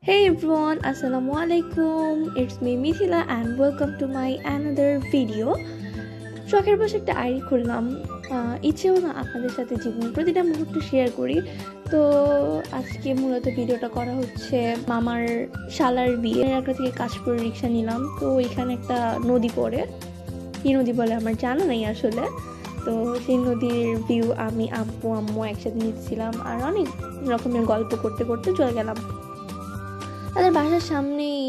Hey everyone, Assalamualaikum. It's me Mithila and welcome to my another video. শখের বসে একটা ID করলাম, ইচ্ছে হলো আপনাদের সাথে জীবনের প্রতিটা মুহূর্ত শেয়ার করি। তো আজকে মূলত ভিডিওটা করা হচ্ছে মামার শালার বিয়ে। একটা থেকে কাশপুর রিক্সা নিলাম, তো এখানে একটা নদী পড়ে, কি নদী বলে আমার জানা নেই আসলে। তো সেই নদীর ভিউ আমি আম্মু একসাথে নিচ্ছিলাম আর অনেক রকমের গল্প করতে করতে চলে গেলাম। তাদের বাসার সামনেই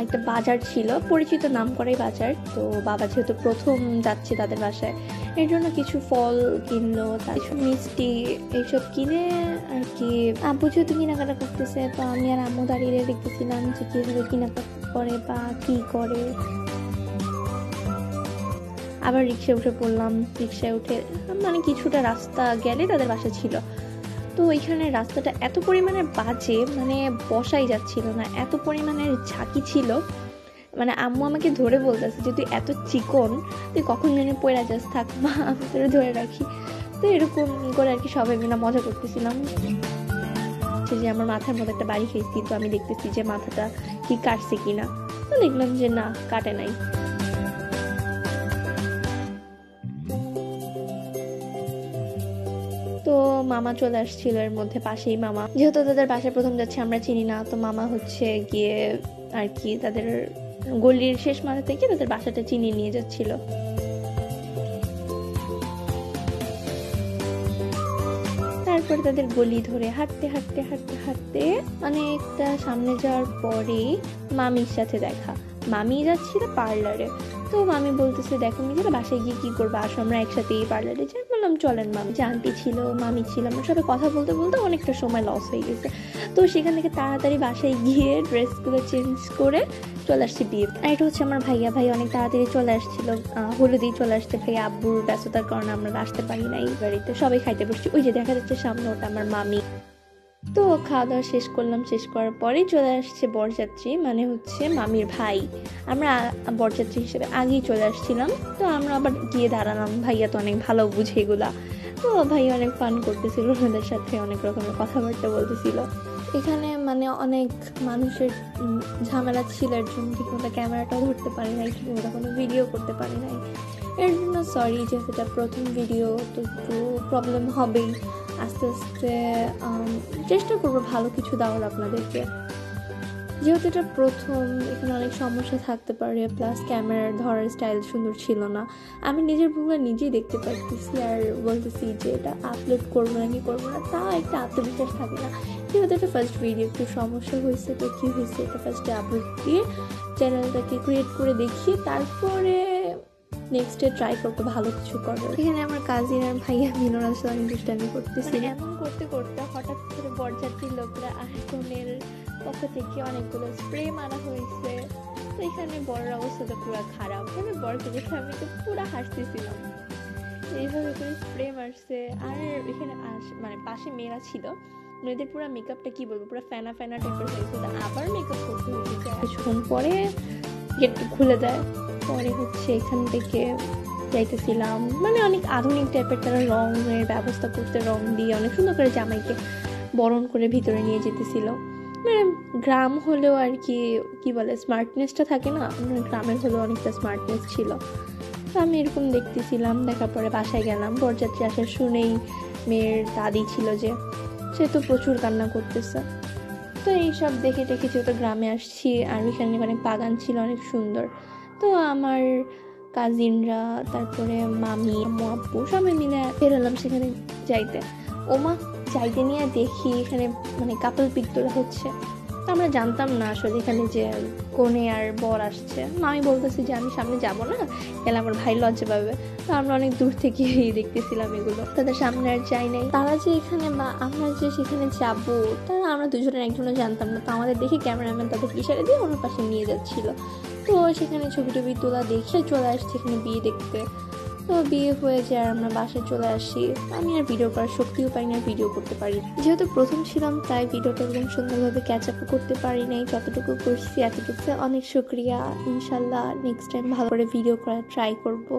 একটা বাজার ছিল, পরিচিত নাম করাই বাজার। তো বাবা যেহেতু প্রথম যাচ্ছে তাদের বাসায়, এর জন্য কিছু ফল কিনলো, তার মিষ্টি এইসব কিনে আর কি। আব্বু যেহেতু কেনাকাটা করতেছে, তো আমি আর আম্মু দাঁড়িয়ে দেখতেছিলাম যে কীভাবে কেনাকাটা করে বা কী করে। আবার রিক্সায় উঠে পড়লাম। রিক্সায় উঠে মানে কিছুটা রাস্তা গেলে তাদের বাসা ছিল। তো এখানে রাস্তাটা এত পরিমাণে বাজে, মানে বসাই যাচ্ছিল না, এত পরিমাণের ঝাঁকি ছিল। মানে আম্মু আমাকে ধরে বলতেছে যে তুই এত চিকন, তুই কখন জানি পয়লা যাস, থাক মা আমি তোরে ধরে রাখি। তো এরকম করে আর কি সবাই মিলে মজা করতেছিলাম। যে আমার মাথার মধ্যে একটা বাড়ি খেয়েছি, তো আমি দেখতেছি যে মাথাটা কি কাটছে কিনা। তো দেখলাম যে না, কাটে নাই। তো মামা চলে আসছিল এর মধ্যে, পাশেই মামা। যেহেতু তাদের বাসায় প্রথম যাচ্ছে, আমরা চিনি না, তো মামা হচ্ছে গিয়ে আর কি তাদের গলির শেষ মাথা থেকে তাদের বাসাটা চিনিয়ে নিয়ে যাচ্ছিল। তারপরে তাদের গলি ধরে হাঁটতে হাঁটতে হাঁটতে হাঁটতে অনেকটা সামনে যাওয়ার পরে মামির সাথে দেখা। মামি যাচ্ছিল পার্লারে। তো মামি বলতেছে, দেখো নিজেরা বাসায় গিয়ে কি করবো, আসো আমরা একসাথে এই পার্লারে যাই। বললাম চলেন। মামি যে আন্টি ছিল, মামি ছিল, আমরা সবাই কথা বলতে বলতে অনেকটা সময় লস হয়ে গেছে। তো সেখান থেকে তাড়াতাড়ি বাসায় গিয়ে ড্রেসগুলো চেঞ্জ করে চলে আসছি বিয়ে। আর এটা হচ্ছে আমার ভাইয়া। ভাই অনেক তাড়াতাড়ি চলে আসছিল, হলুদেই চলে আসছে। ভাই আব্বুর ব্যস্ততার কারণে আমরা আসতে পারি নাই বাড়িতে। সবাই খাইতে বসছি, ওই যে দেখা যাচ্ছে সামনে, ওটা আমার মামি। তো খাওয়া দাওয়া শেষ করলাম, শেষ করার পরেই চলে আসছে বরযাত্রী, মানে হচ্ছে মামির ভাই। আমরা বরযাত্রী হিসেবে আগেই চলে আসছিলাম। তো আমরা আবার গিয়ে দাঁড়ালাম। ভাইয়া তো অনেক ভালো বুঝে এগুলা। তো ভাইয়া অনেক ফান করতেছিল, ওনাদের সাথে অনেক রকমের কথাবার্তা বলতেছিল। এখানে মানে অনেক মানুষের ঝামেলা ছিল, এর জন্য ঠিকমতো ক্যামেরাটাও ধরতে পারি নাই, ঠিকমতো কোনো ভিডিও করতে পারি নাই। এর জন্য সরি, যেহেতু এটা প্রথম ভিডিও, তো একটু প্রবলেম হবেই। আস্তে আস্তে চেষ্টা করবো ভালো কিছু দেওয়ার আপনাদেরকে। যেহেতু এটা প্রথম, এখানে অনেক সমস্যা থাকতে পারে, প্লাস ক্যামেরার ধরার স্টাইল সুন্দর ছিল না। আমি নিজের ভুলটা নিজেই দেখতে পারতেছি আর বলতেছি যে এটা আপলোড করবো নাকি করবো না, তা একটা আত্মবিশ্বাস থাকে না। যেহেতু এটা ফার্স্ট ভিডিও, একটু সমস্যা হয়েছে। তো কী হয়েছে, এটা ফার্স্টে আপলোড দিয়ে চ্যানেলটাকে ক্রিয়েট করে দেখিয়ে তারপরে নেক্সটে ট্রাই করবো ভালো কিছু করার। এখানে আমার কাজিন আর ভাইয়া মিলনের সাথে দুষ্টামি করতেছি। এমন করতে করতে হঠাৎ করে বরযাত্রীর লোকরা আইফোনের পক্ষ থেকে অনেকগুলো স্প্রে মারা হয়েছে। তো এখানে বড়র অবস্থা তো পুরো খারাপ। মানে বরকে দেখে আমি তো পুরো হাসতেছিলাম, এইভাবে করে স্প্রে মারছে। আর এখানে মানে পাশে মেয়েরা ছিল, মেয়েদের পুরো মেকআপটা কি বলবো, পুরো ফ্যানা ফ্যানা টাইপের হয়েছিল। আবার মেকআপ করতে হয়েছে, কিছুক্ষণ পরে গেট খুলে দেয়। পরে হচ্ছে এখান থেকে যাইতেছিলাম, মানে অনেক আধুনিক টাইপের তারা রঙের ব্যবস্থা করতে, রং দিয়ে অনেক সুন্দর করে জামাইকে বরণ করে ভিতরে নিয়ে যেতেছিল। মানে গ্রাম হলেও আর কি বলে স্মার্টনেসটা থাকে না, গ্রামের হলেও অনেকটা স্মার্টনেস ছিল। তো আমি এরকম দেখতেছিলাম। দেখার পরে বাসায় গেলাম। বরযাত্রী আসার শুনেই মেয়ের দাদি ছিল যে, সে তো প্রচুর কান্না করতেছে। তো এইসব দেখে টেখে যেহেতু গ্রামে আসছি, আর এখানে অনেক বাগান ছিল, অনেক সুন্দর। তো আমার কাজিনরা, তারপরে মামি, আব্বু সবাই মিলে বেরোলাম সেখানে যাইতে। ওমা, যাইতে নিয়ে দেখি এখানে মানে কাপল পিক তোলা হচ্ছে। তো আমরা জানতাম না আসলে এখানে যে কনে আর বর আসছে। মামি বলতেছে যে আমি সামনে যাব না, গেলে আমার ভাই লজ্জা পাবে। তো আমরা অনেক দূর থেকে দেখতেছিলাম এগুলো, তাদের সামনে আর যাই নাই। তারা যে এখানে বা আমরা যে সেখানে যাবো, তারা আমরা দুজনের একজনও জানতাম না। তো আমাদের দেখে ক্যামেরাম্যান তাদের ইশারা দিয়ে ওনার পাশে নিয়ে যাচ্ছিল। তো সেখানে ছবি টবি তোলা দেখে চলে আসছি এখানে বিয়ে দেখতে। তো বিয়ে হয়ে যায় আর আমরা বাসায় চলে আসি। আমি আর ভিডিও করার শক্তিও পাই না, ভিডিও করতে পারি। যেহেতু প্রথম ছিলাম, তাই ভিডিওটা একদম সুন্দরভাবে ক্যাচ আপ করতে পারি নাই। যতটুকু করছি এতটুকু অনেক শুকরিয়া। ইনশাল্লাহ নেক্সট টাইম ভালো করে ভিডিও করার ট্রাই করবো।